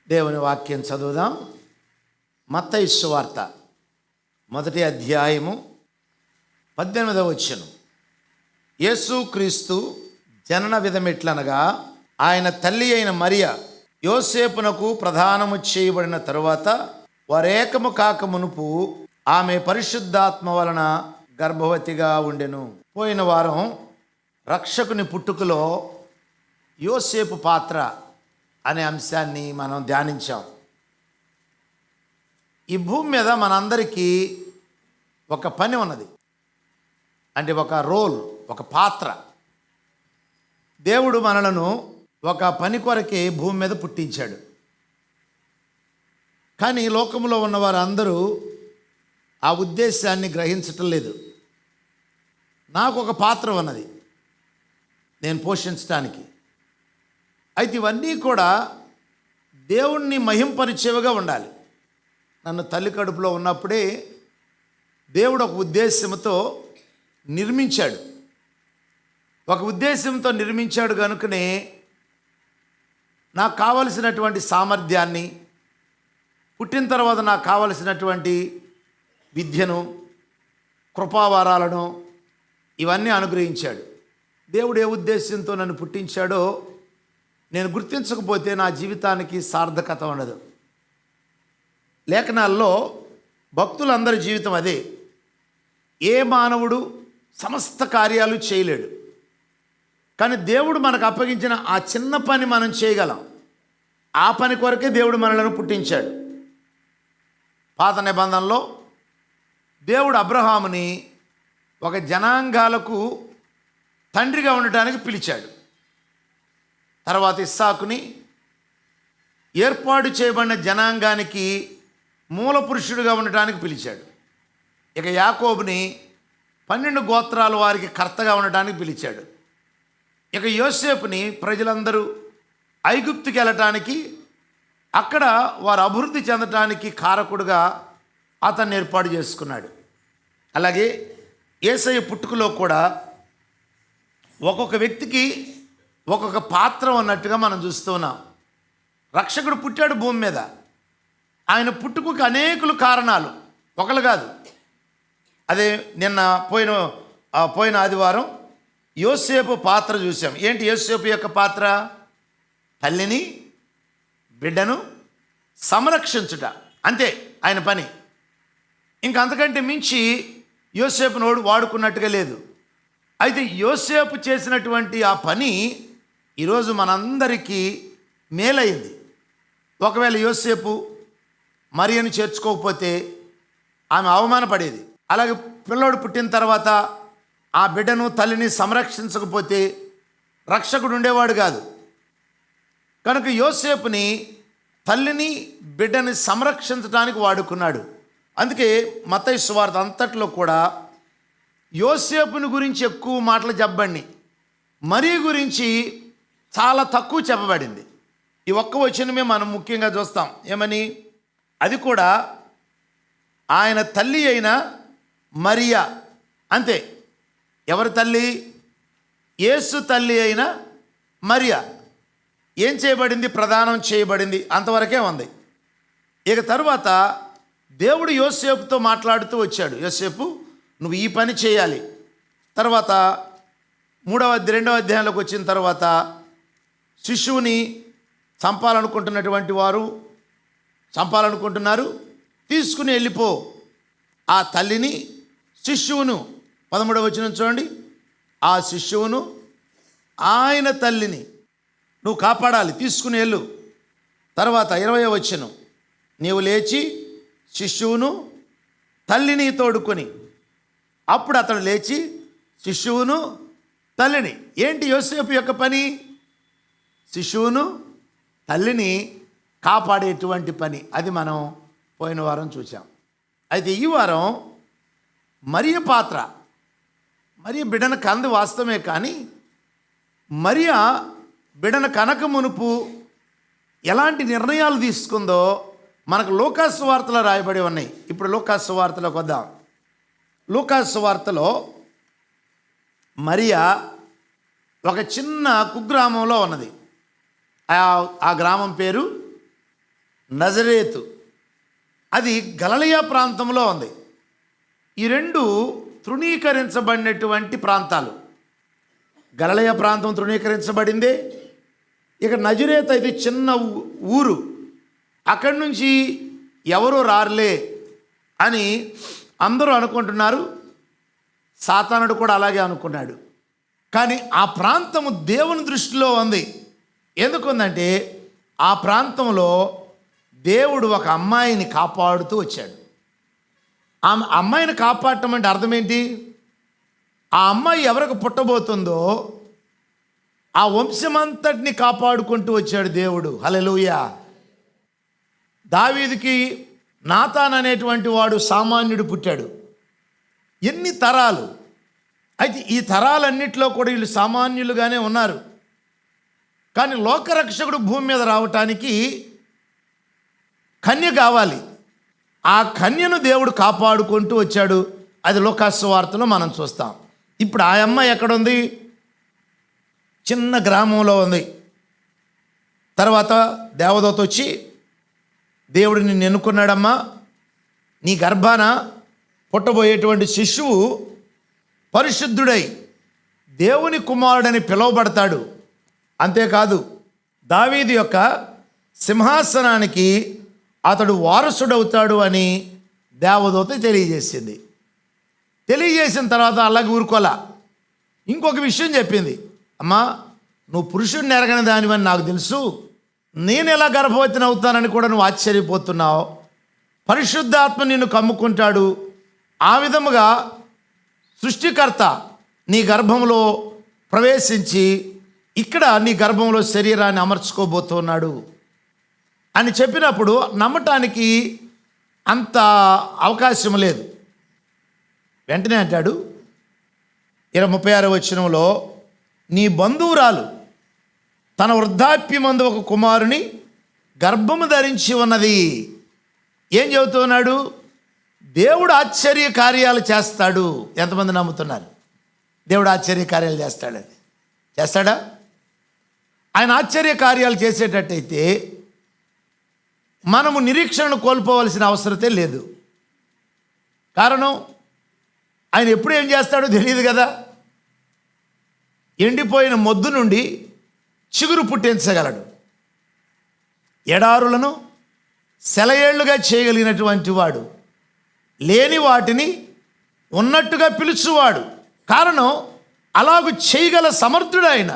దేవుని వాక్యం చదువుదాం. మత్తయి సువార్త 1వ అధ్యాయము 18వ వచనం. యేసుక్రీస్తు జనన విధమిట్లనగా ఆయన తల్లి అయిన మరియ యోసేపునకు ప్రదానము చేయబడిన తరువాత వారేకము కాక మునుపు ఆమె పరిశుద్ధాత్మ వలన గర్భవతిగా ఉండెను. పోయిన వారం రక్షకుని పుట్టుకలో యోసేపు పాత్ర అనే అంశాన్ని మనం ధ్యానించాం. ఈ భూమి మీద మనందరికీ ఒక పని ఉన్నది, అంటే ఒక రోల్, ఒక పాత్ర. దేవుడు మనలను ఒక పని కొరకే భూమి మీద పుట్టించాడు. కానీ లోకంలో ఉన్నవారు అందరూ ఆ ఉద్దేశాన్ని గ్రహించటం లేదు. నాకు ఒక పాత్ర ఉన్నది నేను పోషించడానికి. అయితే ఇవన్నీ కూడా దేవుణ్ణి మహింపరిచేవిగా ఉండాలి. నన్ను తల్లి కడుపులో ఉన్నప్పుడే దేవుడు ఒక ఉద్దేశంతో నిర్మించాడు. ఒక ఉద్దేశంతో నిర్మించాడు కనుకనే నాకు కావలసినటువంటి సామర్థ్యాన్ని, పుట్టిన తర్వాత నాకు కావలసినటువంటి విద్యను, కృపావరాలను ఇవన్నీ అనుగ్రహించాడు. దేవుడు ఏ ఉద్దేశంతో నన్ను పుట్టించాడో నేను గుర్తించకపోతే నా జీవితానికి సార్థకత ఉండదు. లేఖనాల్లో భక్తులందరి జీవితం అదే. ఏ మానవుడు సమస్త కార్యాలు చేయలేడు, కానీ దేవుడు మనకు అప్పగించిన ఆ చిన్న పని మనం చేయగలం. ఆ పని కొరకే దేవుడు మనలను పుట్టించాడు. పాత నిబంధనలో దేవుడు అబ్రహాముని ఒక జనాంగాలకు తండ్రిగా ఉండటానికి పిలిచాడు. తర్వాత ఇస్సాకుని ఏర్పాటు చేయబడిన జనాంగానికి మూల పురుషుడిగా ఉండటానికి పిలిచాడు. ఇక యాకోబుని 12 గోత్రాల వారికి కర్తగా ఉండటానికి పిలిచాడు. ఇక యోసేపుని ప్రజలందరూ ఐగుప్తుకి వెళ్ళటానికి, అక్కడ వారు అభివృద్ధి చెందటానికి కారకుడుగా అతన్ని ఏర్పాటు చేసుకున్నాడు. అలాగే యేసయ్య పుట్టుకలో కూడా ఒక్కొక్క వ్యక్తికి ఒక్కొక్క పాత్ర ఉన్నట్టుగా మనం చూస్తున్నాం. రక్షకుడు పుట్టాడు భూమి మీద. ఆయన పుట్టుకకు అనేకులు కారణాలు, ఒకరు కాదు. అదే నిన్న పోయిన ఆదివారం యోసేపు పాత్ర చూసాం. ఏంటి యోసేపు యొక్క పాత్ర? తల్లిని, బిడ్డను సంరక్షించుట, అంతే ఆయన పని. ఇంకంతకంటే మించి యోసేపును వాడుకున్నట్టుగా లేదు. అయితే యోసేపు చేసినటువంటి ఆ పని ఈరోజు మనందరికీ మేలైంది. ఒకవేళ యోసేపు మరియను చేర్చుకోకపోతే ఆమె అవమానపడేది. అలాగే పిల్లోడు పుట్టిన తర్వాత ఆ బిడ్డను, తల్లిని సంరక్షించకపోతే రక్షకుడు ఉండేవాడు కాదు. కనుక యోసేపుని తల్లిని, బిడ్డని సంరక్షించడానికి వాడుకున్నాడు. అందుకే మత్తయి సువార్త అంతట్లో కూడా యోసేపుని గురించి ఎక్కువ మాటలు చెప్పబడి, మరియ గురించి చాలా తక్కువ చెప్పబడింది. ఈ ఒక్క వచనమే మనం ముఖ్యంగా చూస్తాం. ఏమని? అది కూడా ఆయన తల్లి అయిన మరియ, అంతే. ఎవరి తల్లి? యేసు తల్లి అయిన మరియ. ఏం చేయబడింది? ప్రదానం చేయబడింది, అంతవరకే ఉంది. ఇక తరువాత దేవుడు యోసేపుతో మాట్లాడుతూ వచ్చాడు. యోసేపు, నువ్వు ఈ పని చేయాలి. తర్వాత 2వ అధ్యాయంలోకి వచ్చిన తర్వాత శిశువుని చంపాలనుకుంటున్నారు, తీసుకుని వెళ్ళిపో. ఆ తల్లిని, శిశువును, 13వ వచనం చూడండి, ఆ శిశువును, ఆయన తల్లిని నువ్వు కాపాడాలి, తీసుకుని వెళ్ళు. తర్వాత 20వ వచనం, నీవు లేచి శిశువును, తల్లిని తోడుకొని. అప్పుడు అతడు లేచి శిశువును, తల్లిని. ఏంటి యోసేపు యొక్క పని? శిశువును, తల్లిని కాపాడేటువంటి పని. అది మనం పోయిన వారం చూసాం. అయితే ఈ వారం మరియ పాత్ర. మరియ బిడ్డను కంది వాస్తవమే, కానీ మరియ బిడ్డను కనక మునుపు ఎలాంటి నిర్ణయాలు తీసుకుందో మనకు లూకాసు వార్తలో రాయబడి ఉన్నాయి. ఇప్పుడు లూకాసు వార్తలోకి వద్దాం. లూకాసు వార్తలో మరియ ఒక చిన్న కుగ్రామంలో ఉన్నది. ఆ గ్రామం పేరు నజరేతు, అది గలిలయ ప్రాంతంలో ఉంది. ఈ రెండు తృణీకరించబడినటువంటి ప్రాంతాలు. గలిలయ ప్రాంతం తృణీకరించబడింది. ఇక నజరేతు అయితే చిన్న ఊరు, అక్కడి నుంచి ఎవరు రారులే అని అందరూ అనుకుంటున్నారు. సాతానుడు కూడా అలాగే అనుకున్నాడు. కానీ ఆ ప్రాంతము దేవుని దృష్టిలో ఉంది. ఎందుకుందంటే ఆ ప్రాంతంలో దేవుడు ఒక అమ్మాయిని కాపాడుతూ వచ్చాడు. ఆ అమ్మాయిని కాపాడటం అంటే అర్థం ఏంటి? ఆ అమ్మాయి ఎవరికి పుట్టబోతుందో ఆ వంశమంతటిని కాపాడుకుంటూ వచ్చాడు దేవుడు. హల్లెలూయా. దావీదుకి నాతాన్ అనేటువంటి వాడు సామాన్యుడు పుట్టాడు. ఎన్ని తరాలు! అయితే ఈ తరాలన్నిటిలో కూడా వీళ్ళు సామాన్యులుగానే ఉన్నారు. కానీ లోకరక్షకుడు భూమి మీద రావటానికి కన్య కావాలి. ఆ కన్యను దేవుడు కాపాడుకుంటూ వచ్చాడు. అది లూకాసు వార్తలో మనం చూస్తాం. ఇప్పుడు ఆ అమ్మాయి ఎక్కడుంది? చిన్న గ్రామంలో ఉంది. తర్వాత దేవదూత వచ్చి, దేవుడు నిన్ను ఎన్నుకున్నాడమ్మా, నీ గర్భాన పుట్టబోయేటువంటి శిశువు పరిశుద్ధుడై దేవుని కుమారుడని పిలువబడతాడు. అంతేకాదు దావీదు యొక్క సింహాసనానికి అతడు వారసుడవుతాడు అని దేవదూత తెలియజేసింది. తెలియజేసిన తర్వాత అలాగే ఊరుకోలా, ఇంకొక విషయం చెప్పింది. అమ్మా, నువ్వు పురుషుడిని ఎరగని దానివని నాకు తెలుసు, నేను ఎలా గర్భవతిని అవుతానని కూడా నువ్వు ఆశ్చర్యపోతున్నావు. పరిశుద్ధాత్మ నిన్ను కమ్ముకుంటాడు. ఆ విధముగా సృష్టికర్త నీ గర్భంలో ప్రవేశించి ఇక్కడ నీ గర్భంలో శరీరాన్ని అమర్చుకోబోతున్నాడు అని చెప్పినప్పుడు నమ్మటానికి అంత అవకాశం లేదు. వెంటనే అంటాడు 36వ వచనంలో, నీ బంధువురాలు తన వృద్ధాప్యమందు ఒక కుమారుని గర్భము ధరించి ఉన్నది. ఏం చెబుతున్నాడు? దేవుడు ఆశ్చర్య కార్యాలు చేస్తాడు. ఎంతమంది నమ్ముతున్నారు? దేవుడు ఆశ్చర్య కార్యాలు చేస్తాడని. చేస్తాడా? ఆయన ఆశ్చర్య కార్యాలు చేసేటట్టయితే మనము నిరీక్షణను కోల్పోవలసిన అవసరతే లేదు. కారణం ఆయన ఎప్పుడు ఏం చేస్తాడో తెలియదు కదా. ఎండిపోయిన మొద్దు నుండి చిగురు పుట్టించగలడు. ఎడారులను సెలయేళ్లుగా చేయగలిగినటువంటి వాడు, లేని వాటిని ఉన్నట్టుగా పిలుచువాడు. కారణం అలాగూ చేయగల సమర్థుడు ఆయన.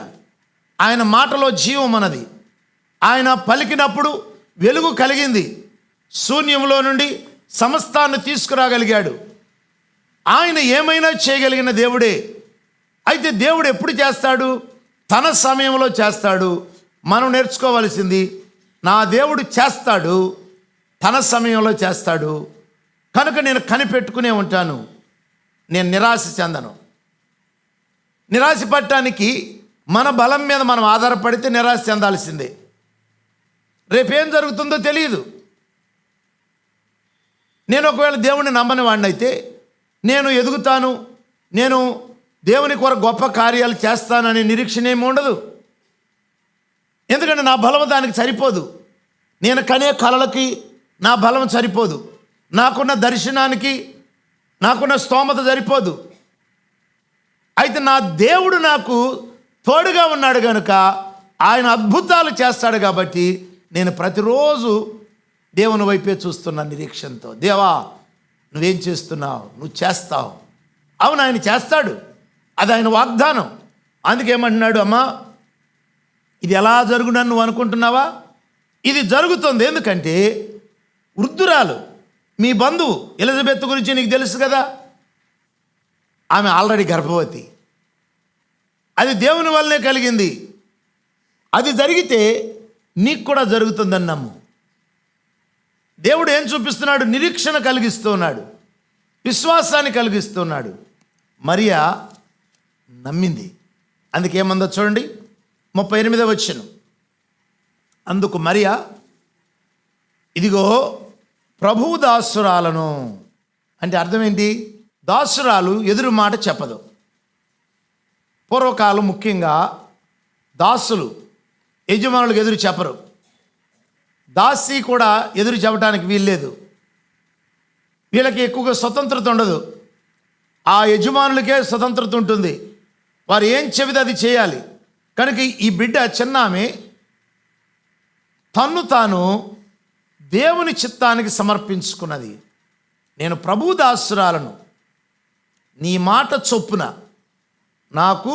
ఆయన మాటలో జీవం అన్నది. ఆయన పలికినప్పుడు వెలుగు కలిగింది. శూన్యంలో నుండి సమస్తాన్ని తీసుకురాగలిగాడు. ఆయన ఏమైనా చేయగలిగిన దేవుడే. అయితే దేవుడు ఎప్పుడు చేస్తాడు? తన సమయంలో చేస్తాడు. మనం నేర్చుకోవలసింది, నా దేవుడు చేస్తాడు, తన సమయంలో చేస్తాడు. కనుక నేను కనిపెట్టుకునే ఉంటాను. నేను నిరాశ చెందను. నిరాశ పడటానికి మన బలం మీద మనం ఆధారపడితే నిరాశ చెందాల్సిందే. రేపేం జరుగుతుందో తెలియదు. నేను ఒకవేళ దేవుణ్ణి నమ్మని వాడినైతే నేను ఎదుగుతాను, నేను దేవుని కొరకు గొప్ప కార్యాలు చేస్తాననే నిరీక్షణ ఏమి ఉండదు. ఎందుకంటే నా బలం దానికి సరిపోదు. నేను కనే కలలకి నా బలం సరిపోదు. నాకున్న దర్శనానికి నాకున్న స్తోమత సరిపోదు. అయితే నా దేవుడు నాకు తోడుగా ఉన్నాడు కనుక ఆయన అద్భుతాలు చేస్తాడు. కాబట్టి నేను ప్రతిరోజు దేవుని వైపే చూస్తున్నా నిరీక్షణతో. దేవా, నువ్వేం చేస్తున్నావు? నువ్వు చేస్తావు. అవును, ఆయన చేస్తాడు. అది ఆయన వాగ్దానం. అందుకేమంటున్నాడు, అమ్మా ఇది ఎలా జరుగునని నువ్వు అనుకుంటున్నావా? ఇది జరుగుతుంది. ఎందుకంటే వృద్ధురాలు మీ బంధువు ఎలిజబెత్ గురించి నీకు తెలుసు కదా. ఆమె ఆల్రెడీ గర్భవతి. అది దేవుని వల్లనే కలిగింది. అది జరిగితే నీకు కూడా జరుగుతుందని నమ్ము. దేవుడు ఏం చూపిస్తున్నాడు? నిరీక్షణ కలిగిస్తున్నాడు, విశ్వాసాన్ని కలిగిస్తున్నాడు. మరియా నమ్మింది. అందుకేమందో చూడండి, 38వ వచనం. అందుకు మరియా, ఇదిగో ప్రభువు దాసురాలను. అంటే అర్థం ఏంటి? దాసురాలు ఎదురు మాట చెప్పదు. పూర్వకాలం ముఖ్యంగా దాసులు యజమానులకు ఎదురు చెప్పరు. దాసి కూడా ఎదురు చెప్పడానికి వీల్లేదు. వీళ్ళకి ఎక్కువగా స్వతంత్రత ఉండదు. ఆ యజమానులకే స్వతంత్రత ఉంటుంది. వారు ఏం చెబితే అది చేయాలి. కనుక ఈ బిడ్డ చిన్న ఆమె తన్ను తాను దేవుని చిత్తానికి సమర్పించుకున్నది. నేను ప్రభు దాసురాలను, నీ మాట చొప్పున నాకు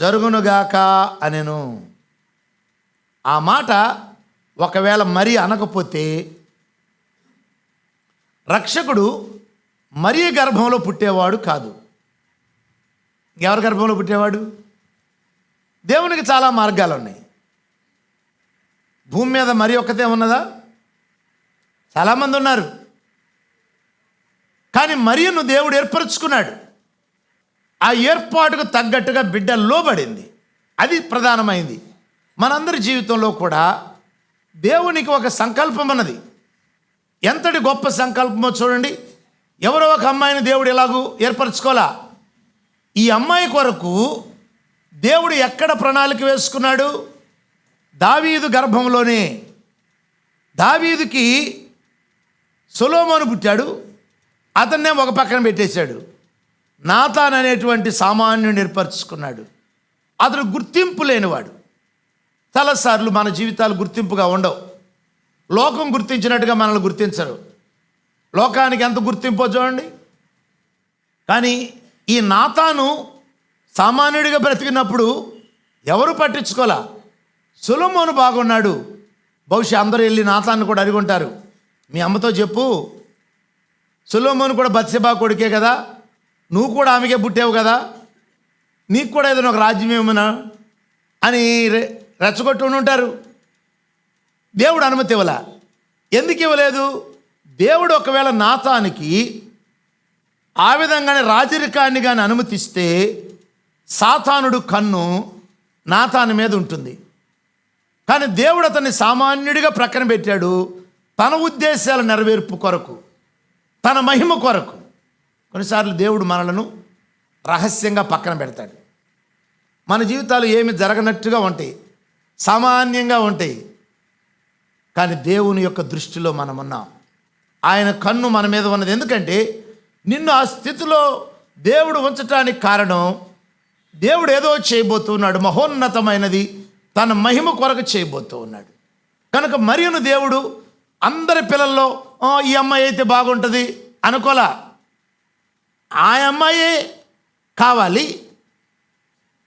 జరుగునుగాక అనెను. ఆ మాట ఒకవేళ మరి అనకపోతే రక్షకుడు మరియ గర్భంలో పుట్టేవాడు కాదు. ఎవరి గర్భంలో పుట్టేవాడు? దేవునికి చాలా మార్గాలు ఉన్నాయి. భూమి మీద మరి ఒక్కతే ఉన్నదా? చాలామంది ఉన్నారు. కానీ మరియను దేవుడు ఏర్పరచుకున్నాడు. ఆ ఏర్పాటుకు తగ్గట్టుగా బిడ్డ లోబడింది. అది ప్రధానమైంది. మనందరి జీవితంలో కూడా దేవునికి ఒక సంకల్పం ఉన్నది. ఎంతటి గొప్ప సంకల్పమో చూడండి. ఎవరో ఒక అమ్మాయిని దేవుడు ఎలాగూ ఏర్పరచుకోలా. ఈ అమ్మాయి కొరకు దేవుడు ఎక్కడ ప్రణాళిక వేసుకున్నాడు? దావీదు గర్భంలోనే. దావీదుకి సొలొమోను పుట్టాడు. అతన్నే ఒక పక్కన పెట్టేశాడు. నాతాన్ అనేటువంటి సామాన్యుని ఏర్పరచుకున్నాడు. అతడు గుర్తింపు లేనివాడు. చాలాసార్లు మన జీవితాలు గుర్తింపుగా ఉండవు. లోకం గుర్తించినట్టుగా మనల్ని గుర్తించరు. లోకానికి ఎంత గుర్తింపో చూడండి. కానీ ఈ నాతాను సామాన్యుడిగా బ్రతికినప్పుడు ఎవరు పట్టించుకోలా. సొలొమోను బాగున్నాడు. బహుశా అందరూ వెళ్ళి నాతాన్ని కూడా అడిగి ఉంటారు, మీ అమ్మతో చెప్పు, సొలొమోను కూడా బత్షెబా కొడుకే కదా, నువ్వు కూడా ఆమెకే పుట్టావు కదా, నీకు కూడా ఏదైనా ఒక రాజ్యం ఏమన్నా అని రెచ్చగొట్టు ఉంటారు. దేవుడు అనుమతి ఇవ్వలా. ఎందుకు ఇవ్వలేదు? దేవుడు ఒకవేళ నాతానికి ఆ విధంగానే రాజరికాన్ని కానీ అనుమతిస్తే సాతానుడు కన్ను నాతాను మీద ఉంటుంది. కానీ దేవుడు అతన్ని సామాన్యుడిగా ప్రక్కన పెట్టాడు. తన ఉద్దేశాల నెరవేర్పు కొరకు, తన మహిమ కొరకు. కొన్నిసార్లు దేవుడు మనలను రహస్యంగా పక్కన పెడతాడు. మన జీవితాలు ఏమి జరగనట్టుగా ఉంటాయి, సామాన్యంగా ఉంటాయి. కానీ దేవుని యొక్క దృష్టిలో మనం ఉన్నాం. ఆయన కన్ను మన మీద ఉన్నది. ఎందుకంటే నిన్ను ఆ స్థితిలో దేవుడు ఉంచటానికి కారణం, దేవుడు ఏదో చేయబోతున్నాడు. మహోన్నతమైనది తన మహిమ కొరకు చేయబోతూ ఉన్నాడు. కనుక మరియను దేవుడు అందరి పిల్లల్లో ఈ అమ్మాయి అయితే బాగుంటుంది అనుకోలా. ఆ అమ్మాయే కావాలి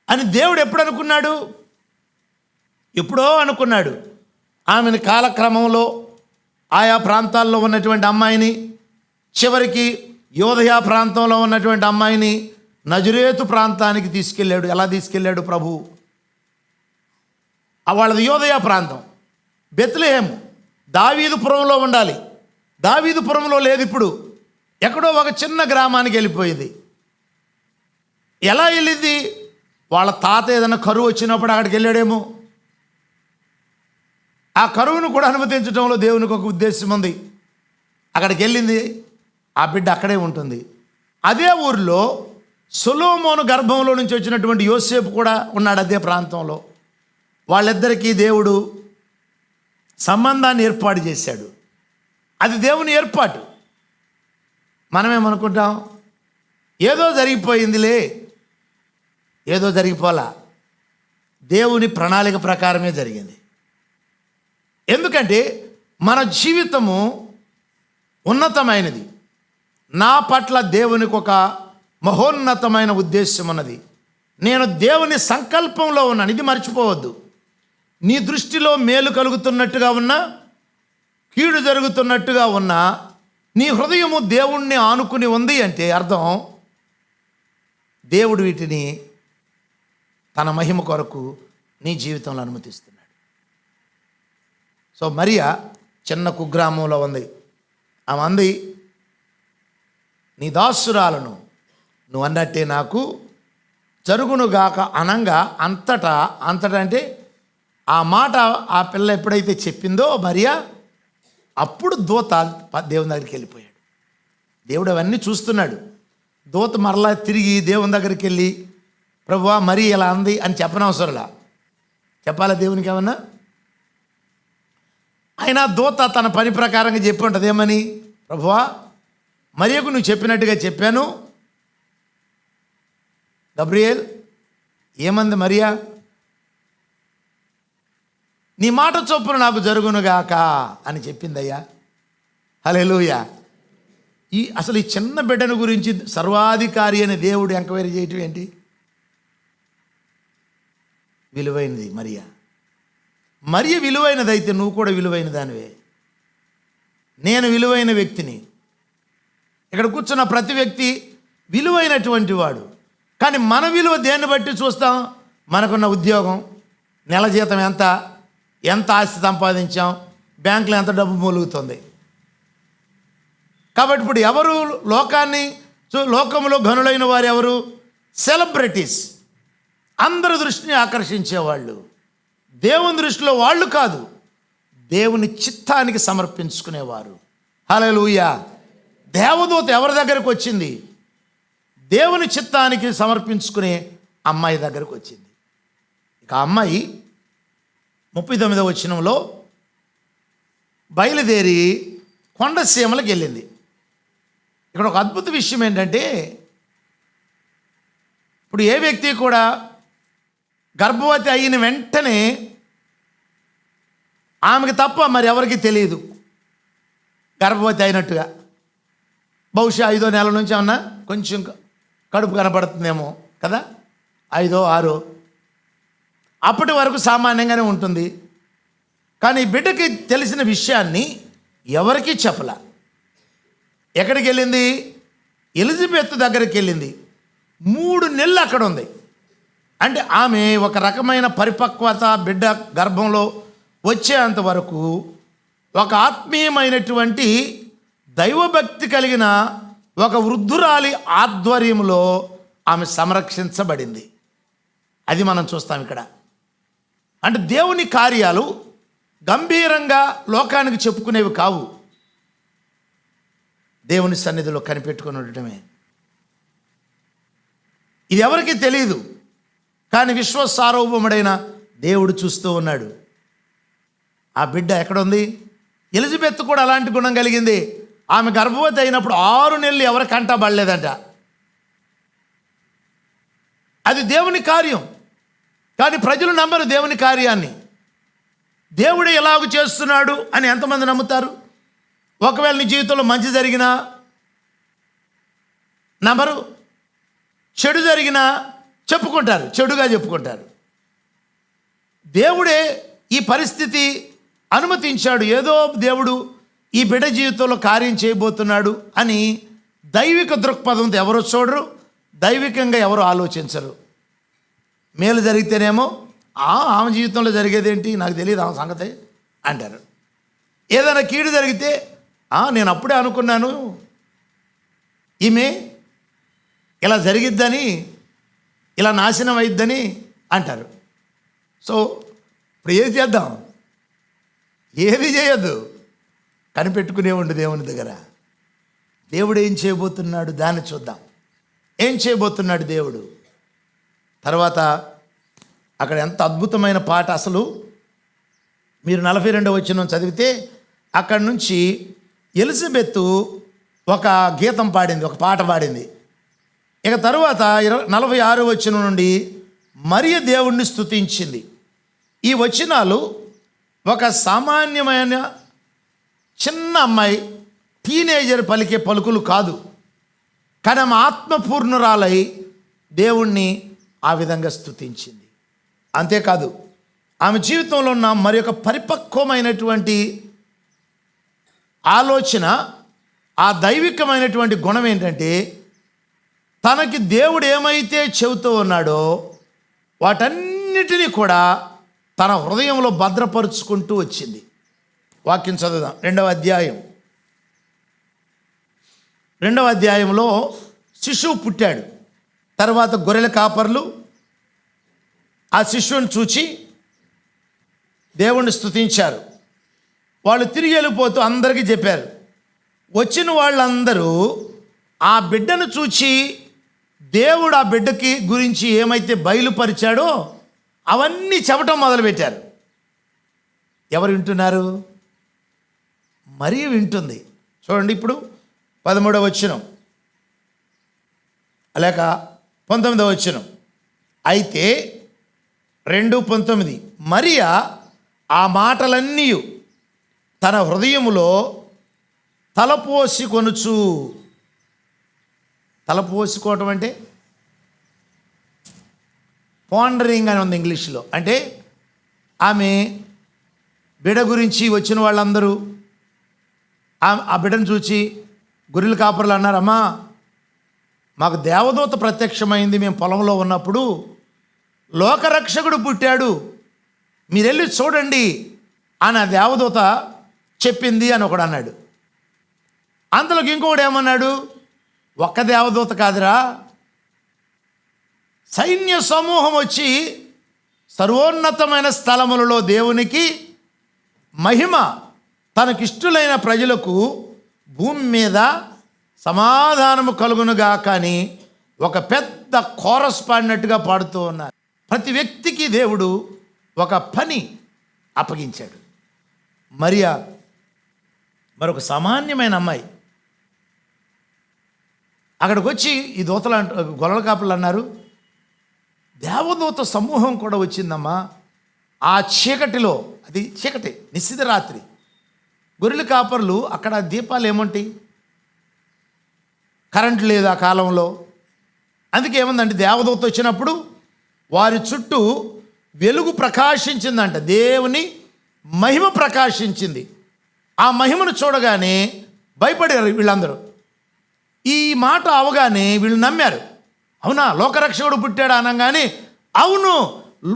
అని దేవుడు ఎప్పుడు అనుకున్నాడు? ఎప్పుడో అనుకున్నాడు. ఆమెను కాలక్రమంలో ఆయా ప్రాంతాల్లో ఉన్నటువంటి అమ్మాయిని, చివరికి యోదయ ప్రాంతంలో ఉన్నటువంటి అమ్మాయిని నజరేతు ప్రాంతానికి తీసుకెళ్ళాడు. ఎలా తీసుకెళ్ళాడు ప్రభు? వాళ్ళది యోదయ ప్రాంతం, బెత్లెహేము, దావీదుపురంలో ఉండాలి. దావీదుపురంలో లేదు, ఇప్పుడు ఎక్కడో ఒక చిన్న గ్రామానికి వెళ్ళిపోయింది. ఎలా వెళ్ళింది? వాళ్ళ తాత ఏదైనా కరువు వచ్చినప్పుడు అక్కడికి వెళ్ళాడేమో. ఆ కరువును కూడా అనుమతించడంలో దేవునికి ఒక ఉద్దేశం ఉంది. అక్కడికి వెళ్ళింది, ఆ బిడ్డ అక్కడే ఉంటుంది. అదే ఊరిలో సొలొమోను గర్భంలో నుంచి వచ్చినటువంటి యోసేపు కూడా ఉన్నాడు, అదే ప్రాంతంలో. వాళ్ళిద్దరికీ దేవుడు సంబంధాన్ని ఏర్పాటు చేశాడు. అది దేవుని ఏర్పాటు. మనమేమనుకుంటాం, ఏదో జరిగిపోయిందిలే. ఏదో జరిగిపోలా, దేవుని ప్రణాళిక ప్రకారమే జరిగింది. ఎందుకంటే మన జీవితము ఉన్నతమైనది. నా పట్ల దేవునికి ఒక మహోన్నతమైన ఉద్దేశం ఉన్నది. నేను దేవుని సంకల్పంలో ఉన్నాను, ఇది మర్చిపోవద్దు. నీ దృష్టిలో మేలు కలుగుతున్నట్టుగా ఉన్నా, కీడు జరుగుతున్నట్టుగా ఉన్నా, నీ హృదయము దేవుణ్ణి ఆనుకుని ఉంది అంటే అర్థం దేవుడు వీటిని తన మహిమ కొరకు నీ జీవితంలో అనుమతిస్తున్నాడు. సో మరియా చిన్న కుగ్రామంలో ఉంది. ఆమె అంది, నీ దాసురాలను నువ్వు అన్నట్టే నాకు జరుగునుగాక అనంగా అంతటా అంటే ఆ మాట ఆ పిల్ల ఎప్పుడైతే చెప్పిందో మరియా, అప్పుడు దూత దేవుని దగ్గరికి వెళ్ళిపోయాడు. దేవుడు అవన్నీ చూస్తున్నాడు. దూత మరలా తిరిగి దేవుని దగ్గరికి వెళ్ళి, ప్రభువా మరి ఇలా అంది అని చెప్పనవసరంలా. చెప్పాలా దేవునికి ఏమన్నా? అయినా దూత తన పని ప్రకారంగా చెప్పి ఉంటుంది ఏమని, ప్రభువా మరియకు నువ్వు చెప్పినట్టుగా చెప్పాను. గబ్రియేల్ ఏమంది మరియా, నీ మాట చొప్పున నాకు జరుగునుగాక అని చెప్పిందయ్యా. హల్లెలూయా. అసలు ఈ చిన్న బిడ్డను గురించి సర్వాధికారి అనే దేవుడు ఎంక్వైరీ చేయటం ఏంటి? విలువైనది మరియ విలువైనదైతే నువ్వు కూడా విలువైన దానివే. నేను విలువైన వ్యక్తిని. ఇక్కడ కూర్చున్న ప్రతి వ్యక్తి విలువైనటువంటి వాడు. కానీ మన విలువ దేన్ని బట్టి చూస్తాం? మనకున్న ఉద్యోగం, నెల జీతం ఎంత ఆస్తి సంపాదించాం, బ్యాంకులో ఎంత డబ్బు మూలుగుతుంది. కాబట్టి ఇప్పుడు ఎవరు లోకంలో ఘనులైన వారు ఎవరు? సెలబ్రిటీస్. అందరి దృష్టిని ఆకర్షించేవాళ్ళు. దేవుని దృష్టిలో వాళ్ళు కాదు, దేవుని చిత్తానికి సమర్పించుకునేవారు. హల్లెలూయా. దేవదూత ఎవరి దగ్గరకు వచ్చింది? దేవుని చిత్తానికి సమర్పించుకునే అమ్మాయి దగ్గరకు వచ్చింది. ఇక అమ్మాయి 39వ వచనంలో బయలుదేరి కొండసీమలకు వెళ్ళింది. ఇక్కడ ఒక అద్భుత విషయం ఏంటంటే, ఇప్పుడు ఏ వ్యక్తి కూడా గర్భవతి అయిన వెంటనే ఆమెకి తప్ప మరి ఎవరికి తెలియదు గర్భవతి అయినట్టుగా. బహుశా 5వ నెల నుంచి ఏమన్నా కొంచెం కడుపు కనపడుతుందేమో కదా, 5వ 6వ, అప్పటి వరకు సామాన్యంగానే ఉంటుంది. కానీ బిడ్డకి తెలిసిన విషయాన్ని ఎవరికీ చెప్పలా. ఎక్కడికి వెళ్ళింది? ఎలిజబెత్ దగ్గరికి వెళ్ళింది. 3 నెలలు అక్కడ ఉంది. అంటే ఆమె ఒక రకమైన పరిపక్వత బిడ్డ గర్భంలో వచ్చేంత వరకు ఒక ఆత్మీయమైనటువంటి దైవభక్తి కలిగిన ఒక వృద్ధురాలి ఆధ్వర్యంలో ఆమె సంరక్షించబడింది. అది మనం చూస్తాం ఇక్కడ. అంటే దేవుని కార్యాలు గంభీరంగా లోకానికి చెప్పుకునేవి కావు, దేవుని సన్నిధిలో కనిపెట్టుకుని ఉండటమే. ఇది ఎవరికీ తెలియదు, కానీ విశ్వసార్వభౌముడైన దేవుడు చూస్తూ ఉన్నాడు. ఆ బిడ్డ ఎక్కడుంది? ఎలిజబెత్ కూడా అలాంటి గుణం కలిగింది. ఆమె గర్భవతి అయినప్పుడు 6 నెలలు ఎవరి కంటా పడలేదంట. అది దేవుని కార్యం. కానీ ప్రజలు నమ్మరు దేవుని కార్యాన్ని. దేవుడు ఎలాగ చేస్తున్నాడు అని ఎంతమంది నమ్ముతారు? ఒకవేళ నీ జీవితంలో మంచి జరిగినా నమ్మరు, చెడు జరిగినా చెప్పుకుంటారు, చెడుగా చెప్పుకుంటారు. దేవుడే ఈ పరిస్థితి అనుమతించాడు, ఏదో దేవుడు ఈ బిడ్డ జీవితంలో కార్యం చేయబోతున్నాడు అని దైవిక దృక్పథంతో ఎవరు చూడరు, దైవికంగా ఎవరు ఆలోచించరు. మేలు జరిగితేనేమో ఆమె జీవితంలో జరిగేదేంటి నాకు తెలియదు ఆమె సంగతి అంటారు. ఏదైనా కీడు జరిగితే నేను అప్పుడే అనుకున్నాను ఈమె ఇలా జరిగిద్దని, ఇలా నాశనం అయిద్దని అంటారు. సో ఇప్పుడు ఏది చేద్దాం? ఏది చేయొద్దు, కనిపెట్టుకునే ఉండు దేవుని దగ్గర. దేవుడు ఏం చేయబోతున్నాడు దాన్ని చూద్దాం. ఏం చేయబోతున్నాడు దేవుడు? తర్వాత అక్కడ ఎంత అద్భుతమైన పాట. అసలు మీరు 42వ వచనం చదివితే అక్కడి నుంచి ఎలిజబెత్ ఒక గీతం పాడింది, ఒక పాట పాడింది. ఇక తరువాత 46వ వచనం నుండి మరియ దేవుణ్ణి స్తుతించింది. ఈ వచనాలు ఒక సామాన్యమైన చిన్న అమ్మాయి, టీనేజర్ పలికే పలుకులు కాదు. కానీ ఆమె ఆత్మపూర్ణురాలై దేవుణ్ణి ఆ విధంగా స్తుతించింది. అంతేకాదు ఆమె జీవితంలో ఉన్న మరి ఒక పరిపక్వమైనటువంటి ఆలోచన, ఆ దైవికమైనటువంటి గుణం ఏంటంటే, తనకి దేవుడు ఏమైతే చెబుతూ ఉన్నాడో వాటన్నిటినీ కూడా తన హృదయంలో భద్రపరుచుకుంటూ వచ్చింది. వాక్యం చదువుదాం. 2వ అధ్యాయంలో శిశువు పుట్టాడు. తర్వాత గొర్రెల కాపర్లు ఆ శిశువుని చూచి దేవుణ్ణి స్తుతించారు. వాళ్ళు తిరిగి వెళ్ళిపోతూ అందరికీ చెప్పారు. వచ్చిన వాళ్ళందరూ ఆ బిడ్డను చూచి దేవుడు ఆ బిడ్డకి గురించి ఏమైతే బయలుపరిచాడో అవన్నీ చెప్పటం మొదలుపెట్టారు. ఎవరు వింటున్నారు? మరీ వింటుంది. చూడండి ఇప్పుడు 13వ వచనం లేక 19వ వచనం. అయితే 2:19 మరియా ఆ మాటలన్నీ తన హృదయములో తలపోసుకోవటం అంటే పాండరింగ్ అని ఉంది ఇంగ్లీష్లో. అంటే ఆమె బిడ గురించి వచ్చిన వాళ్ళందరూ ఆ బిడ్డను చూచి గొర్రెల కాపరులు అన్నారమ్మా, మాకు దేవదూత ప్రత్యక్షమైంది, మేము పొలంలో ఉన్నప్పుడు లోకరక్షకుడు పుట్టాడు, మీరెళ్ళి చూడండి అని ఆ దేవదూత చెప్పింది అని ఒకడు అన్నాడు. అంతలోకి ఇంకొకడు ఏమన్నాడు, ఒక్క దేవదూత కాదురా, సైన్య సమూహం వచ్చి సర్వోన్నతమైన స్థలములలో దేవునికి మహిమ తనకిష్టులైన ప్రజలకు భూమి మీద సమాధానము కలుగునుగా కానీ ఒక పెద్ద కోరస్ పాడినట్టుగా పాడుతూ ఉన్నారు. ప్రతి వ్యక్తికి దేవుడు ఒక పని అప్పగించాడు. మరియా మరొక సామాన్యమైన అమ్మాయి. అక్కడికి వచ్చి ఈ దూతలు గొర్రెల కాపర్లు అన్నారు, దేవదూత సమూహం కూడా వచ్చిందమ్మా. ఆ చీకటిలో, అది చీకటి నిశ్చిత రాత్రి, గొర్రెల కాపర్లు అక్కడ దీపాలు ఏముంటాయి, కరెంటు లేదు ఆ కాలంలో. అందుకే ఏముందంటే దేవదూత వచ్చినప్పుడు వారి చుట్టూ వెలుగు ప్రకాశించిందంట, దేవుని మహిమ ప్రకాశించింది. ఆ మహిమను చూడగానే భయపడారు వీళ్ళందరూ. ఈ మాట అవగానే వీళ్ళు నమ్మారు. అవునా, లోకరక్షకుడు పుట్టాడు అనగానే అవును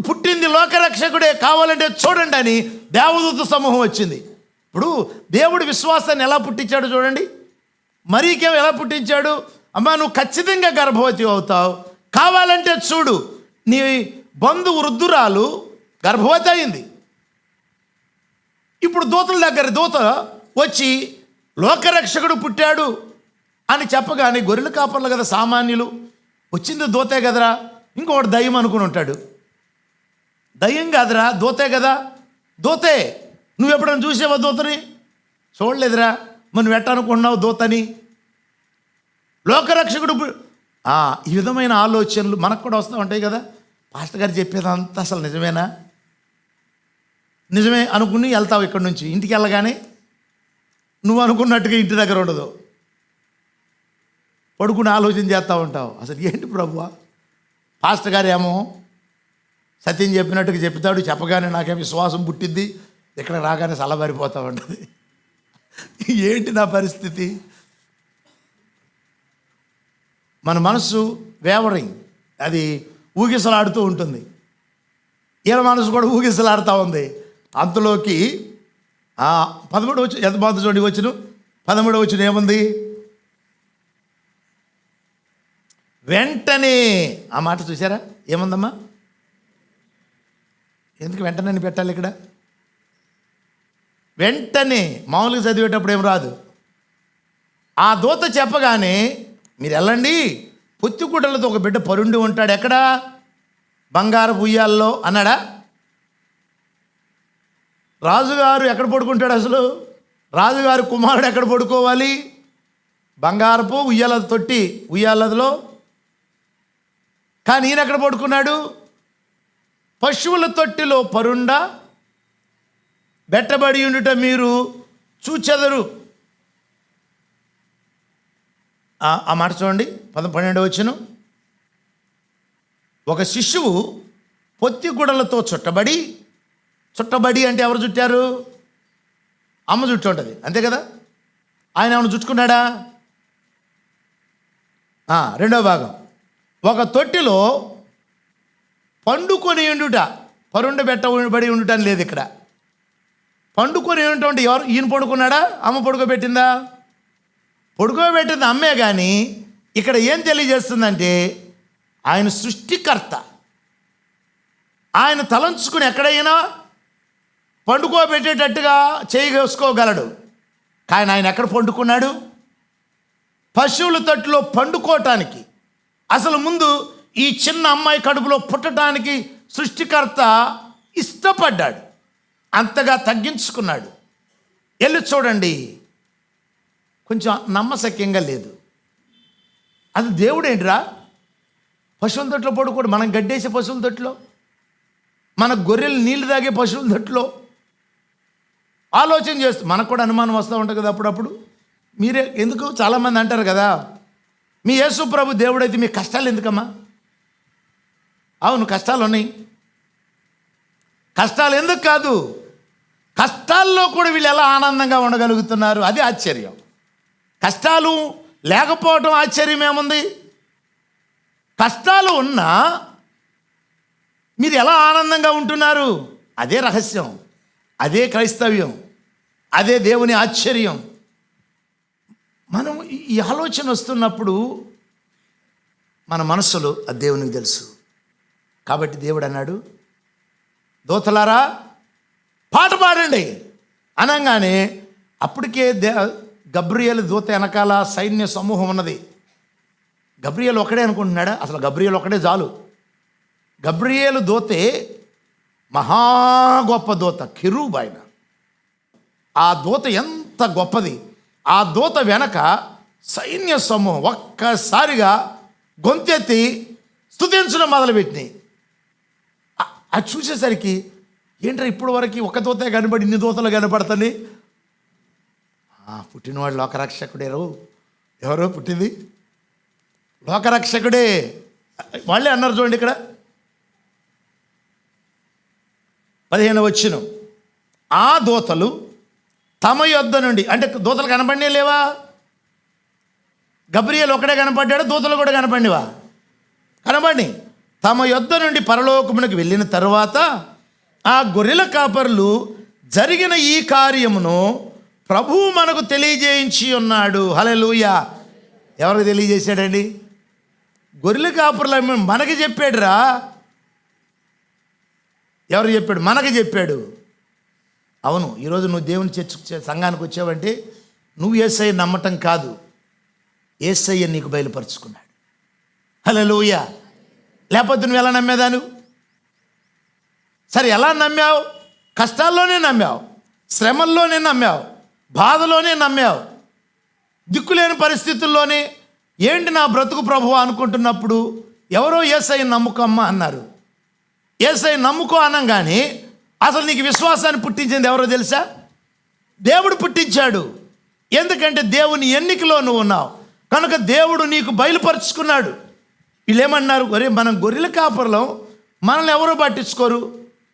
పుట్టింది లోకరక్షకుడే, కావాలంటే చూడండి అని దేవదూత సమూహం వచ్చింది. ఇప్పుడు దేవుడు విశ్వాసాన్ని ఎలా పుట్టించాడు చూడండి. మరీకేమో ఎలా పుట్టించాడు, అమ్మా నువ్వు ఖచ్చితంగా గర్భవతి అవుతావు, కావాలంటే చూడు. నీ బంధు వృద్ధురాలు గర్భవతి అయింది. ఇప్పుడు దూతల దగ్గర దూత వచ్చి లోకరక్షకుడు పుట్టాడు అని చెప్పగానే గొర్రెల కాపర్లు కదా సామాన్యులు, వచ్చింది దూతే కదరా, ఇంకొకటి దయ్యం అనుకుని ఉంటాడు. దయ్యం కాదురా, దూతే కదా, దూతే. నువ్వు ఎప్పుడైనా చూసావా దూతని? చూడలేదురా, మనం ఎట్టనుకున్నావు దూతని. లోకరక్షకుడు ఈ విధమైన ఆలోచనలు మనకు కూడా వస్తూ ఉంటాయి కదా. పాస్టర్ గారు చెప్పేదంతా అసలు నిజమేనా, నిజమే అనుకుని వెళ్తావు ఇక్కడి నుంచి. ఇంటికి వెళ్ళగానే నువ్వు అనుకున్నట్టుగా ఇంటి దగ్గర ఉండదు, పడుకుని ఆలోచన చేస్తూ ఉంటావు. అసలు ఏంటి ప్రభువా, పాస్టర్ గారు ఏమో సత్యం చెప్పినట్టుగా చెప్తాడు, చెప్పగానే నాకేం విశ్వాసం పుట్టిద్ది, ఇక్కడ రాగానే చల్లబారిపోతూ ఉంటుంది. ఏంటి నా పరిస్థితి? మన మనసు వేవరింగ్, అది ఊగిసలాడుతూ ఉంటుంది. ఈయన మనసు కూడా ఊగిసలాడుతూ ఉంది. అంతలోకి 13వ వచనం ఎంత బాధ చూడండి. 13వ వచనం ఏముంది, వెంటనే. ఆ మాట చూసారా ఏముందమ్మా? ఎందుకు వెంటనే అని పెట్టాలి ఇక్కడ? వెంటనే మామూలుగా చదివేటప్పుడు ఏం రాదు. ఆ దూత చెప్పగానే మీరు వెళ్ళండి, పొత్తిగుడ్డలతో ఒక బిడ్డ పరుండి ఉంటాడు, ఎక్కడా? బంగారపు ఉయ్యాల్లో అన్నాడా? రాజుగారు ఎక్కడ పడుకుంటాడు అసలు? రాజుగారు కుమారుడు ఎక్కడ పడుకోవాలి? బంగారపు ఉయ్యాల తొట్టి ఉయ్యాలలో. కానీ ఈయన ఎక్కడ పడుకున్నాడు? పశువుల తొట్టిలో పరుండ బెట్టబడి ఉండుట మీరు చూచెదరు. ఆ మాట చూడండి 12వ వచనం. ఒక శిశువు పొత్తిగుడలతో చుట్టబడి అంటే ఎవరు చుట్టారు? అమ్మ చుట్టూ ఉంటుంది అంతే కదా. ఆయన ఏమైనా చుట్టుకున్నాడా? రెండవ భాగం, ఒక తొట్టిలో పండుకొని ఉండుట, పరుండ బెట్టబడి ఉండుట అని లేదు ఇక్కడ. పండుకొని ఉంటే ఎవరు? ఈయన పడుకున్నాడా, అమ్మ పడుకోబెట్టిందా? పడుకోబెట్టింది అమ్మే. కానీ ఇక్కడ ఏం తెలియజేస్తుందంటే ఆయన సృష్టికర్త. ఆయన తలంచుకుని ఎక్కడైనా పండుకోబెట్టేటట్టుగా చేసుకోగలడు. కానీ ఆయన ఎక్కడ పండుకున్నాడు? పశువుల తట్టులో పండుకోవటానికి. అసలు ముందు ఈ చిన్న అమ్మాయి కడుపులో పుట్టడానికి సృష్టికర్త ఇష్టపడ్డాడు, అంతగా తగ్గించుకున్నాడు. వెళ్ళి చూడండి, కొంచెం నమ్మశక్యంగా లేదు. అది దేవుడు ఏంటిరా? పశువుల తొట్లో పడుకోడు, మనం గడ్డేసే పశువుల తొట్లో, మన గొర్రెలు నీళ్లు తాగే పశువుల తొట్లో ఆలోచన చేస్తూ మనకు కూడా అనుమానం వస్తూ ఉంటుంది కదా అప్పుడప్పుడు. మీరే ఎందుకు చాలామంది అంటారు కదా, మీ యేసు ప్రభు దేవుడైతే మీ కష్టాలు ఎందుకమ్మా? అవును, కష్టాలు ఉన్నాయి. కష్టాలు ఎందుకు కాదు, కష్టాల్లో కూడా వీళ్ళు ఎలా ఆనందంగా ఉండగలుగుతున్నారు, అది ఆశ్చర్యం. కష్టాలు లేకపోవటం ఆశ్చర్యం ఏముంది? కష్టాలు ఉన్నా మీరు ఎలా ఆనందంగా ఉంటున్నారు, అదే రహస్యం, అదే క్రైస్తవ్యం, అదే దేవుని ఆశ్చర్యం. మనం ఈ ఆలోచన వస్తున్నప్పుడు మన మనస్సులో అది దేవునికి తెలుసు. కాబట్టి దేవుడు అన్నాడు, దూతలారా పాట పాడండి అనగానే అప్పటికే గబ్రియేలు దూత వెనకాల సైన్య సమూహం ఉన్నది. గబ్రియేలు ఒకడే అనుకుంటున్నాడా? అసలు గబ్రియేలు ఒకడే చాలు. గబ్రియేలు దూతే మహా గొప్ప దూత, కెరూబు ఆయన. ఆ దూత ఎంత గొప్పది! ఆ దూత వెనక సైన్య సమూహం ఒక్కసారిగా గొంతెత్తి స్తుతించడం మొదలుపెట్టినాయి. అది చూసేసరికి ఏంట్రా ఇప్పుడు వరకు ఒక దూతే కనబడి ఇన్ని దూతలు కనపడుతుంది. పుట్టినవాడు లోకరక్షకుడే. ఎవరో పుట్టింది లోకరక్షకుడే. వాళ్ళే అన్నారు చూడండి ఇక్కడ 15వ వచనం, ఆ దూతలు తమ యొద్ద నుండి, అంటే దూతలు కనపడినే లేవా? గబ్రియేలు ఒకడే కనపడ్డాడు, దూతలు కూడా కనపడివా? కనపడి తమ యొద్ద నుండి పరలోకమునకు వెళ్ళిన తర్వాత ఆ గొర్రెల కాపరులు జరిగిన ఈ కార్యమును ప్రభువు మనకు తెలియజేయించి ఉన్నాడు. హల్లెలూయా. ఎవరికి తెలియజేశాడండి? గొర్రెల కాపరులు మనకి చెప్పాడురా. ఎవరు చెప్పాడు? మనకి చెప్పాడు. అవును, ఈరోజు నువ్వు దేవుని చర్చ సంఘానికి వచ్చావంటే నువ్వు యేసయ్య నమ్మటం కాదు, యేసయ్య నీకు బయలుపరుచుకున్నాడు. హల్లెలూయా. లేకపోతే నువ్వు ఎలా నమ్మేదాను? సరే, ఎలా నమ్మావు? కష్టాల్లోనే నమ్మావు, శ్రమల్లోనే నమ్మావు, బాధలోనే నమ్మావు, దిక్కులేని పరిస్థితుల్లోనే ఏంటి నా బ్రతుకు ప్రభువా అనుకుంటున్నప్పుడు ఎవరో యేసయ్య నమ్ముకమ్మా అన్నారు. యేసయ్య నమ్ముకో అనగానే అసలు నీకు విశ్వాసాన్ని పుట్టించింది ఎవరో తెలుసా? దేవుడు పుట్టించాడు. ఎందుకంటే దేవుని ఎన్నికలో నువ్వు ఉన్నావు కనుక దేవుడు నీకు బయలుపరుచుకున్నాడు. వీళ్ళు ఏమన్నారు? ఒరే, మనం గొర్రెల కాపరులం, మనల్ని ఎవరో పట్టించుకోరు.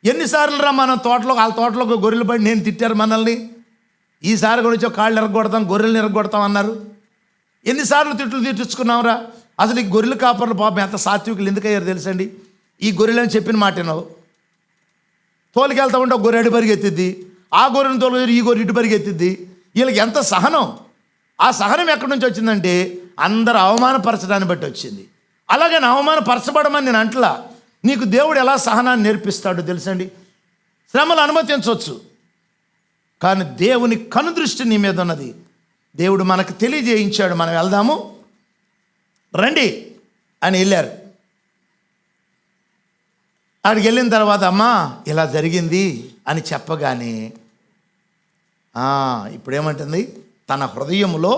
ఎన్నిసార్లు రా మనం తోటలో, వాళ్ళ తోటలోకి గొర్రెలు పడి నేను తిట్టారు మనల్ని. ఈసారి గురించి కాళ్ళు ఎరగొడతాం, గొర్రెలను ఎరగొడతాం అన్నారు. ఎన్నిసార్లు తిట్టించుకున్నావురా? అసలు ఈ గొర్రెల కాపర్లు పాపం ఎంత సాత్వికులు ఎందుకయ్యారు తెలుసండి? ఈ గొర్రెలని చెప్పిన మాట విన్నావు, తోలికెళ్తా ఉంటే ఒక గొర్రె అడి పరిగెత్తిద్ది, ఆ గొర్రెని తోలు ఈ గొర్రె ఇటు పరిగెత్తిద్ది. వీళ్ళకి ఎంత సహనం! ఆ సహనం ఎక్కడి నుంచి వచ్చిందంటే అందరు అవమానపరచడాన్ని బట్టి వచ్చింది. అలాగని అవమానపరచబడమని నేను అంటలా. నీకు దేవుడు ఎలా సహనాన్ని నేర్పిస్తాడో తెలుసండి. శ్రమలు అనుమతించవచ్చు, కానీ దేవుని కనుదృష్టి నీ మీద ఉన్నది. దేవుడు మనకు తెలియజేయించాడు. మనం వెళ్దాము రండి అని వెళ్ళారు. అక్కడికి వెళ్ళిన తర్వాత అమ్మా ఇలా జరిగింది అని చెప్పగానే ఇప్పుడేమంటుంది? తన హృదయంలో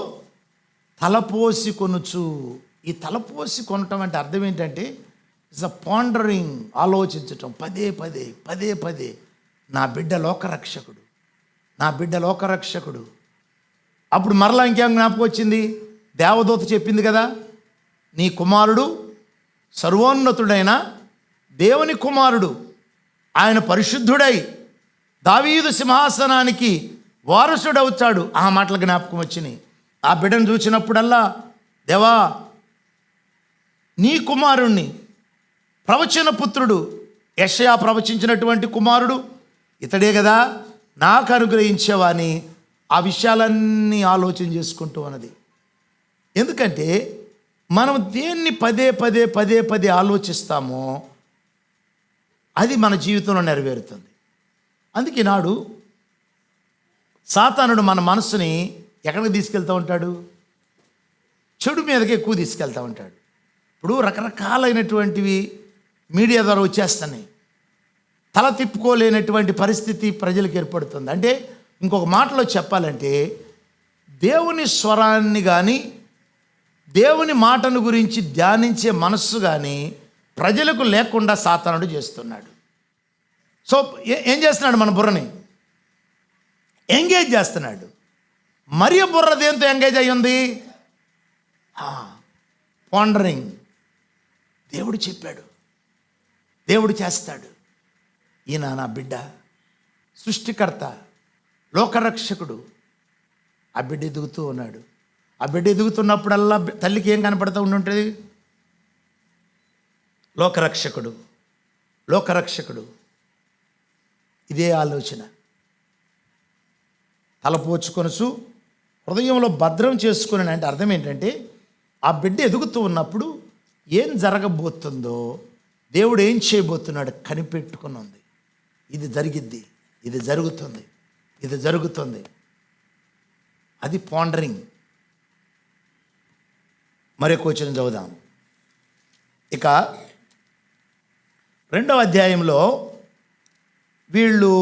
తలపోసి కొనుచు. ఈ తలపోసి కొనటం అంటే అర్థం ఏంటంటే ఇట్స్ అ పాండరింగ్, ఆలోచించటం, పదే పదే పదే పదే నా బిడ్డ లోకరక్షకుడు, నా బిడ్డ లోకరక్షకుడు. అప్పుడు మరలా ఇంకేం జ్ఞాపకం వచ్చింది? దేవదూత చెప్పింది కదా, నీ కుమారుడు సర్వోన్నతుడైన దేవుని కుమారుడు, ఆయన పరిశుద్ధుడై దావీదు సింహాసనానికి వారసుడవుతాడు. ఆ మాటలు జ్ఞాపకం వచ్చినాయి. ఆ బిడ్డను చూసినప్పుడల్లా, దేవా నీ కుమారుణ్ణి, ప్రవచన పుత్రుడు యెషయా ప్రవచించినటువంటి కుమారుడు ఇతడే కదా నాకు అనుగ్రహించేవాని ఆ విషయాలన్నీ ఆలోచన చేసుకుంటూ ఉన్నది. ఎందుకంటే మనం దేన్ని పదే పదే పదే పదే ఆలోచిస్తామో అది మన జీవితంలో నెరవేరుతుంది. అందుకే నాడు సాతానుడు మన మనసుని ఎక్కడికి తీసుకెళ్తూ ఉంటాడు? చెడు మీదకి ఎక్కువ తీసుకెళ్తూ ఉంటాడు. ఇప్పుడు రకరకాలైనటువంటివి మీడియా ద్వారా వచ్చేస్తున్నాయి. తల తిప్పుకోలేనటువంటి పరిస్థితి ప్రజలకు ఏర్పడుతుంది. అంటే ఇంకొక మాటలో చెప్పాలంటే దేవుని స్వరాన్ని కానీ దేవుని మాటను గురించి ధ్యానించే మనస్సు కానీ ప్రజలకు లేకుండా సాతానుడు చేస్తున్నాడు. సో ఏం చేస్తున్నాడు? మన బుర్రని ఎంగేజ్ చేస్తున్నాడు. మరియ బుర్ర దేంతో ఎంగేజ్ అయి ఉంది? పాండరింగ్. దేవుడు చెప్పాడు, దేవుడు చేస్తాడు. ఈయన నా బిడ్డ, సృష్టికర్త, లోకరక్షకుడు. ఆ బిడ్డ ఎదుగుతూ ఉన్నాడు. ఆ బిడ్డ ఎదుగుతున్నప్పుడల్లా తల్లికి ఏం కనపడుతూ ఉండుంటుంది? లోకరక్షకుడు, లోకరక్షకుడు. ఇదే ఆలోచన. తలపోచుకొనుచు హృదయంలో భద్రం చేసుకుని అంటే అర్థం ఏంటంటే ఆ బిడ్డ ఎదుగుతూ ఉన్నప్పుడు ఏం జరగబోతుందో, దేవుడు ఏం చేయబోతున్నాడు కనిపెట్టుకుని ఉంది. ఇది జరిగిద్ది, ఇది జరుగుతుంది, ఇది జరుగుతుంది. అది పాండరింగ్. మరొక వచనం చదువుదాం. ఇక 2వ అధ్యాయంలో వీళ్ళు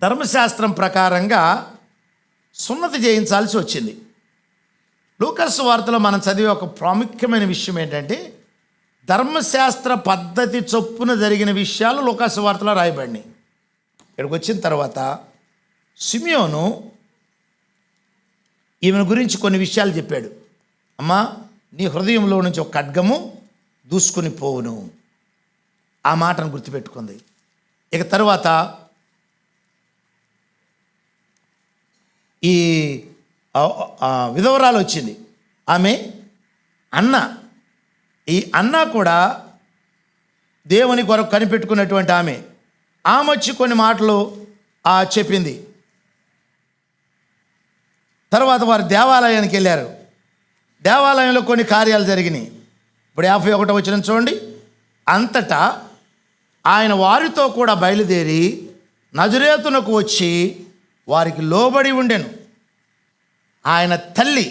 ధర్మశాస్త్రం ప్రకారంగా సున్నతి చేయించాల్సి వచ్చింది. లూకాసు వార్తలో మనం చదివే ఒక ప్రాముఖ్యమైన విషయం ఏంటంటే ధర్మశాస్త్ర పద్ధతి చొప్పున జరిగిన విషయాలు లూకాసు వార్తలో రాయబడినాయి. ఇక్కడికి వచ్చిన తర్వాత సిమియోను ఈమెను గురించి కొన్ని విషయాలు చెప్పాడు. అమ్మా, నీ హృదయంలో నుంచి ఒక ఖడ్గము దూసుకుని పోవును. ఆ మాటను గుర్తుపెట్టుకుంది. ఇక తర్వాత ఈ విధవరాలు వచ్చింది, ఆమె అన్న. ఈ అన్న కూడా దేవుని కొరకు కనిపెట్టుకున్నటువంటి ఆమె వచ్చి కొన్ని మాటలు చెప్పింది. తర్వాత వారు దేవాలయానికి వెళ్ళారు. దేవాలయంలో కొన్ని కార్యాలు జరిగినాయి. ఇప్పుడు 51వ వచనం చూడండి. అంతటా ఆయన వారితో కూడా బయలుదేరి నజరేతునకు వచ్చి వారికి లోబడి ఉండెను. ఆయన తల్లి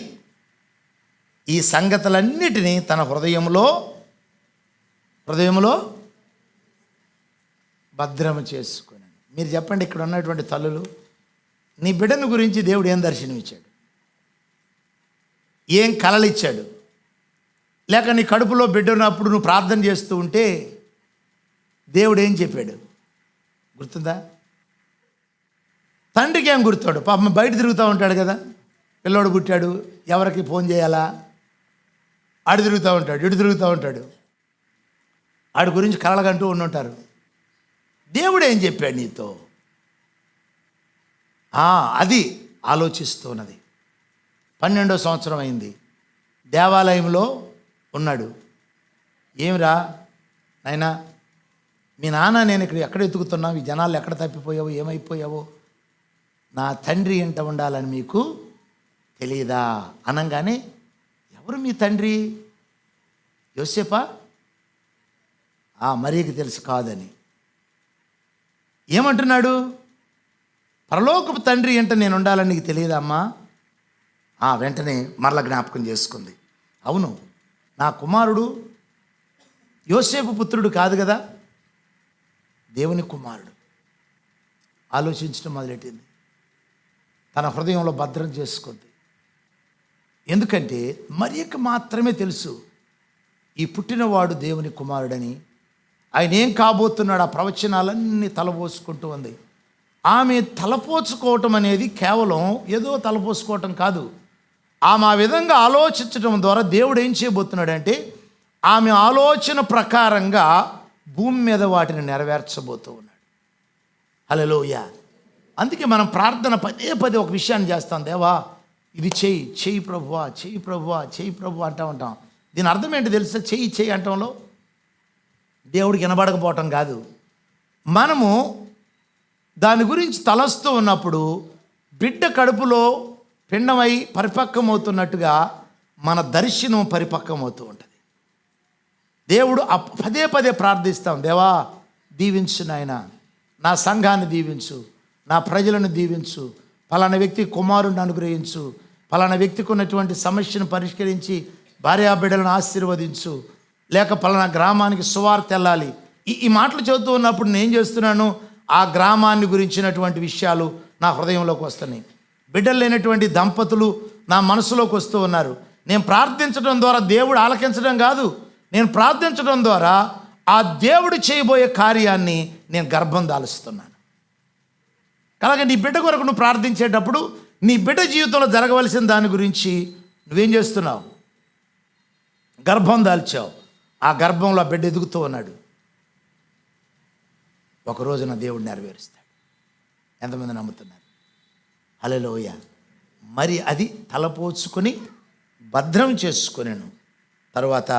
ఈ సంగతులన్నిటినీ తన హృదయంలో భద్రము చేసుకుని. మీరు చెప్పండి, ఇక్కడ ఉన్నటువంటి తల్లులు, నీ బిడ్డను గురించి దేవుడు ఏం దర్శనం ఇచ్చాడు? ఏం కలలు ఇచ్చాడు? లేక నీ కడుపులో బిడ్డ ఉన్నప్పుడు నువ్వు ప్రార్థన చేస్తూ ఉంటే దేవుడు ఏం చెప్పాడు? గుర్తుందా? తండ్రికి ఏం గుర్తాడు? పాపం బయట తిరుగుతూ ఉంటాడు కదా, పిల్లోడు పుట్టాడు, ఎవరికి ఫోన్ చేయాలా? ఆడు తిరుగుతూ ఉంటాడు, ఇటు తిరుగుతూ ఉంటాడు, ఆడి గురించి కలలుగంటూ ఉండుంటారు. దేవుడు ఏం చెప్పాడు నీతో? అది ఆలోచిస్తున్నది. 12వ సంవత్సరం అయింది, దేవాలయంలో ఉన్నాడు. ఏమిరా నాయనా, మీ నాన్న నేను ఇక్కడ ఎక్కడ ఎత్తుకుతున్నావు, ఈ జనాలు ఎక్కడ తప్పిపోయావో, ఏమైపోయావో, నా తండ్రి ఎంట ఉండాలని మీకు తెలియదా అనగానే, ఎవరు మీ తండ్రి? యోసేపా? మరియకి తెలుసు కాదని. ఏమంటున్నాడు? పరలోకపు తండ్రి ఎంట నేను ఉండాలని నీకు తెలియదమ్మా? వెంటనే మరల జ్ఞాపకం చేసుకుంది. అవును, నా కుమారుడు యోసేపు పుత్రుడు కాదు కదా, దేవుని కుమారుడు. ఆలోచించడం మొదలెట్టింది. తన హృదయంలో భద్రం చేసుకుంది. ఎందుకంటే మరియకు మాత్రమే తెలుసు ఈ పుట్టినవాడు దేవుని కుమారుడని. ఆయన ఏం కాబోతున్నాడు, ఆ ప్రవచనాలన్నీ తలపోసుకుంటూ ఉంది. ఆమె తలపోసుకోవటం అనేది కేవలం ఏదో తలపోసుకోవటం కాదు. ఆమె ఆ విధంగా ఆలోచించడం ద్వారా దేవుడు ఏం చేయబోతున్నాడంటే ఆమె ఆలోచన ప్రకారంగా భూమి మీద వాటిని నెరవేర్చబోతూ ఉన్నాడు. హల్లెలూయా. అందుకే మనం ప్రార్థన పదే పదే ఒక విషయాన్ని చేస్తాం, దేవా ఇది చెయ్యి ప్రభువా, చెయ్యి ప్రభువా, చెయ్యి ప్రభువా అంటూ ఉంటాం. దీని అర్థం ఏంటి తెలుసా? చెయ్యి అంటంలో దేవుడికి వినబడకపోవటం కాదు. మనము దాని గురించి తలస్తూ ఉన్నప్పుడు బిడ్డ కడుపులో పిండమై పరిపక్వమవుతున్నట్టుగా మన దర్శనం పరిపక్వమవుతూ ఉంటుంది. దేవుడు పదే పదే ప్రార్థిస్తాం, దేవా దీవించు నాయనా, నా సంఘాన్ని దీవించు, నా ప్రజలను దీవించు, పలానా వ్యక్తి కుమారుడిని అనుగ్రహించు, పలానా వ్యక్తికి ఉన్నటువంటి సమస్యను పరిష్కరించి భార్యాబిడ్డలను ఆశీర్వదించు, లేక పలానా గ్రామానికి సువార్త వెళ్ళాలి. ఈ మాటలు చదువుతూ ఉన్నప్పుడు నేను ఏం చేస్తున్నాను? ఆ గ్రామాన్ని గురించినటువంటి విషయాలు నా హృదయంలోకి వస్తున్నాయి. బిడ్డలు లేనటువంటి దంపతులు నా మనసులోకి వస్తూ ఉన్నారు. నేను ప్రార్థించడం ద్వారా దేవుడు ఆలకించడం కాదు, నేను ప్రార్థించడం ద్వారా ఆ దేవుడు చేయబోయే కార్యాన్ని నేను గర్భం దాలుస్తున్నాను. అలాగే నీ బిడ్డ కొరకు నువ్వు ప్రార్థించేటప్పుడు నీ బిడ్డ జీవితంలో జరగవలసిన దాని గురించి నువ్వేం చేస్తున్నావు? గర్భం దాల్చావు. ఆ గర్భంలో ఆ బిడ్డ ఎదుగుతూ ఉన్నాడు. ఒకరోజున దేవుడు నెరవేరుస్తాడు. ఎంతమంది నమ్ముతున్నారు? హల్లెలూయా. మరి అది తలపోచుకొని భద్రం చేసుకునేను తర్వాత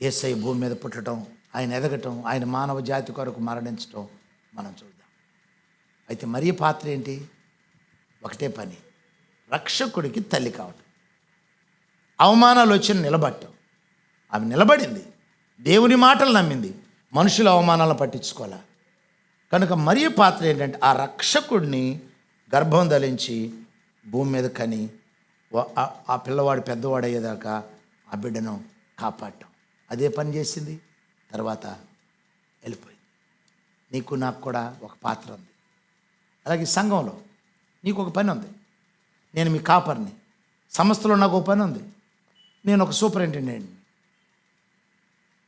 యేసయ్య భూమి మీద పుట్టడం, ఆయన ఎదగటం, ఆయన మానవ జాతి కొరకు మరణించటం మనం చూద్దాం. అయితే మరియ పాత్ర ఏంటి? ఒకటే పని, రక్షకుడికి తల్లి కావటం. అవమానాలు వచ్చి నిలబడటం. ఆమె నిలబడింది, దేవుని మాటలు నమ్మింది, మనుషుల అవమానాలను పట్టించుకోలే. కనుక మరియ పాత్ర ఏంటంటే ఆ రక్షకుడిని గర్భం ధరించి భూమి మీద కని ఆ పిల్లవాడు పెద్దవాడు అయ్యేదాకా ఆ బిడ్డను కాపాడటం. అదే పని చేసింది. తర్వాత వెళ్ళిపోయింది. నీకు నాకు కూడా ఒక పాత్ర ఉంది. అలాగే సంఘంలో నీకు ఒక పని ఉంది. నేను మీ కాపర్ని. సంస్థలో నాకు ఒక పని ఉంది. నేను ఒక సూపరింటెండెంట్ని.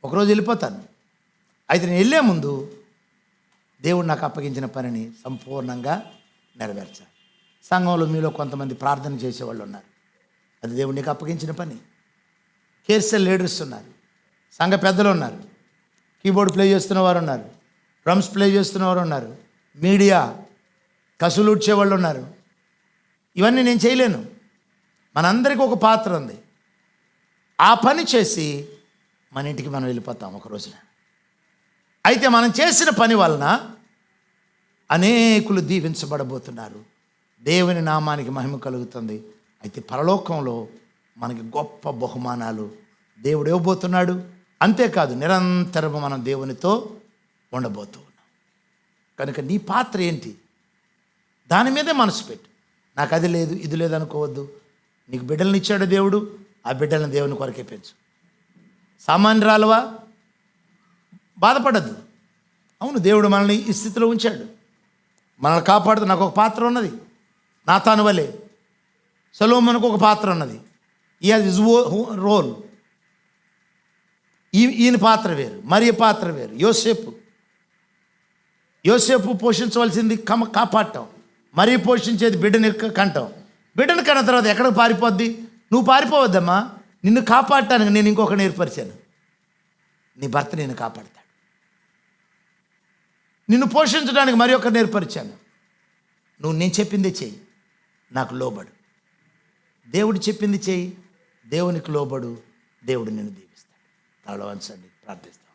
ఒకరోజు వెళ్ళిపోతాను. అయితే నేను వెళ్ళే ముందు దేవుడు నాకు అప్పగించిన పనిని సంపూర్ణంగా నెరవేర్చాలి. సంఘంలో మీలో కొంతమంది ప్రార్థన చేసేవాళ్ళు ఉన్నారు. అది దేవుడు నీకు అప్పగించిన పని. కేర్సెల్ లీడర్స్ ఉన్నారు, సంఘ పెద్దలు ఉన్నారు, కీబోర్డ్ ప్లే చేస్తున్న వారు ఉన్నారు, డ్రమ్స్ ప్లే చేస్తున్న వారు ఉన్నారు, మీడియా కసులు ఊడ్చేవాళ్ళు ఉన్నారు. ఇవన్నీ నేను చేయలేను. మనందరికీ ఒక పాత్ర ఉంది. ఆ పని చేసి మన ఇంటికి మనం వెళ్ళిపోతాం ఒక రోజున. అయితే మనం చేసిన పని వలన అనేకులు దీవించబడబోతున్నారు. దేవుని నామానికి మహిమ కలుగుతుంది. అయితే పరలోకంలో మనకి గొప్ప బహుమానాలు దేవుడు ఇవ్వబోతున్నాడు. అంతేకాదు నిరంతరం మనం దేవునితో ఉండబోతూ ఉన్నాం. కనుక నీ పాత్ర ఏంటి? దాని మీదే మనసు పెట్టు. నాకు అది లేదు ఇది లేదు అనుకోవద్దు. నీకు బిడ్డలను ఇచ్చాడు దేవుడు, ఆ బిడ్డలను దేవుని కొరకే పెంచు. సామాన్యురాలువా, బాధపడద్దు. అవును, దేవుడు మనల్ని ఈ స్థితిలో ఉంచాడు, మనల్ని కాపాడుతూ. నాకు ఒక పాత్ర ఉన్నది, నాతాను వలె. సొలొమోనుకు ఒక పాత్ర ఉన్నది. ఈ హ్యాజ్ హిజ్ రోల్. ఈయన పాత్ర వేరు, మరియ పాత్ర వేరు. యోసేపు పోషించవలసింది కాపాడటం, మరి పోషించేది బిడ్డని కంటాం. బిడ్డను కన్న తర్వాత ఎక్కడికి పారిపోద్ది? నువ్వు పారిపోవద్దమ్మా, నిన్ను కాపాడటానికి నేను ఇంకొకరిని ఏర్పరిచాను. నీ భర్త నిన్ను కాపాడతాడు. నిన్ను పోషించడానికి మరి ఒకరిని ఏర్పరిచాను. నువ్వు నేను చెప్పింది చెయ్యి, నాకు లోబడు. దేవుడు చెప్పింది చెయ్యి, దేవునికి లోబడు, దేవుడు నిన్ను దీవిస్తాడు. తల వంచండి, ప్రార్థిస్తాడు.